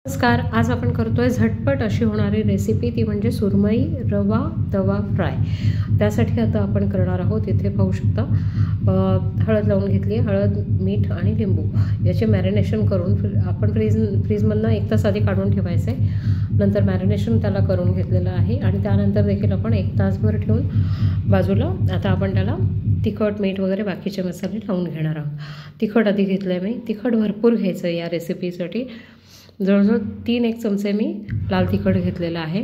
नमस्कार, आज आपण करतोय झटपट अशी होणारी रेसिपी, ती म्हणजे सुरमई रवा तवा फ्राय। त्यासाठी आता आपण करणार आहोत, इथे पाहू शकता हळद लावून घेतली, हळद मीठ आणि लिंबू याचे मॅरिनेशन करून आपण फ्रीजमधनं 1 तास आधी काढून ठेवायचे। नंतर मॅरिनेशन त्याला करून घेतलेलं आहे आणि त्यानंतर देखील आपण 1 तासभर ठेवून बाजूला आता आपण त्याला तिखट मीठ वगैरे बाकीचे मसाले लावून घेणार आहोत। तिखट आधी घेतलं आहे मी, तिखट भरपूर घ्यायचं या रेसिपीसाठी। जवळजवळ 3-1 चमचे मी लाल तिखट घेतलेलं आहे।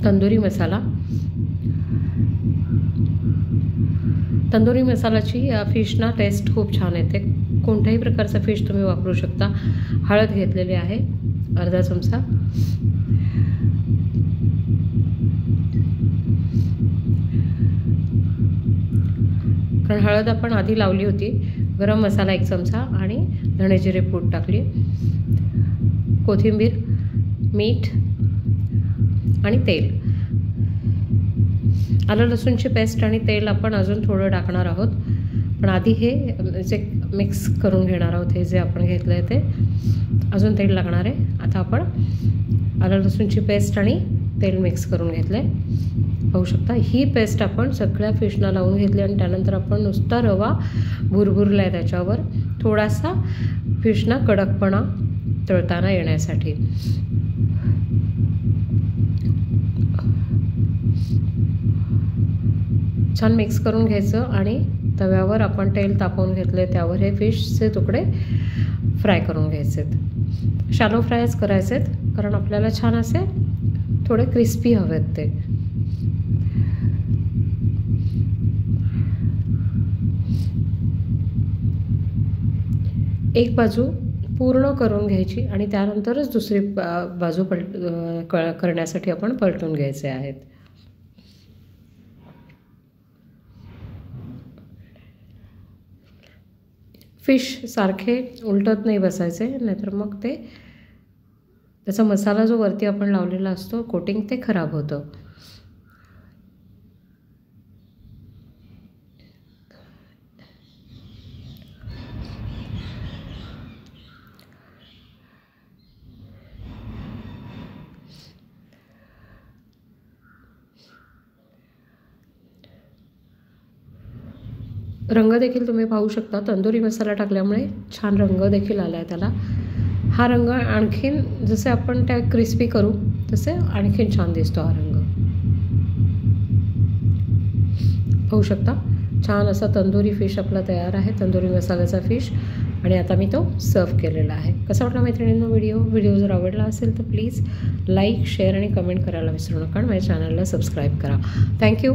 तंदुरी मसाला, तंदुरी मसाल्याची या फिशना टेस्ट खूप छान येते, कोणत्याही प्रकारचा फिश तुम्ही वापरू शकता। हळद घेतलेली आहे अर्धा चमचा, कारण हळद आपण आधी लावली होती। गरम मसाला 1 चमचा आणि धणे जिरे पूड टाकली, कोथिंबीर, मीठ आणि तेल। आलं लसूणची पेस्ट आणि तेल आपण अजून थोडं टाकणार आहोत, पण आधी हे जे मिक्स करून घेणार आहोत। हे जे आपण घेतलं आहे ते अजून तेल लागणार आहे। आता आपण आलं लसूणची पेस्ट आणि तेल मिक्स करून घेतलं आहे, पाहू शकता। ही पेस्ट आपण सगळ्या फिशना लावून घेतली आणि त्यानंतर आपण नुसता रवा भुरभुरला आहे त्याच्यावर, थोडासा फिशना कडकपणा तळताना येण्यासाठी। छान मिक्स करून घ्यायचं आणि तव्यावर आपण तेल तापवून घेतले, त्यावर हे फिशचे तुकडे फ्राय करून घ्यायचेत। शॅलो फ्रायच करायचेत, कारण आपल्याला छान असे थोडे क्रिस्पी हवेत ते। एक बाजू पूर्ण करून घ्यायची आणि त्यानंतरच दुसरी बाजू करण्यासाठी आपण पलटून घ्यायचे आहेत। फिश सारखे उलटत नाही बसायचे, नाहीतर मग ते त्याचा मसाला जो वरती आपण लावलेला असतो कोटिंग, ते खराब होतं। रंग देखील तुम्ही पाहू शकता, तंदुरी मसाला टाकल्यामुळे छान रंग देखील आला आहे त्याला। हा रंग आणखीन जसे आपण त्या क्रिस्पी करू तसे आणखीन छान दिसतो हा रंग, पाहू शकता। छान असा तंदुरी फिश आपला तयार आहे, तंदुरी मसाल्याचा फिश। आणि आता मी तो सर्व केलेला आहे। कसा वाटला मैत्रिणींनो व्हिडिओ जर आवडला असेल तर प्लीज लाईक, शेअर आणि कमेंट करायला विसरू नका आणि माझ्या चॅनलला सबस्क्राईब करा। थँक्यू।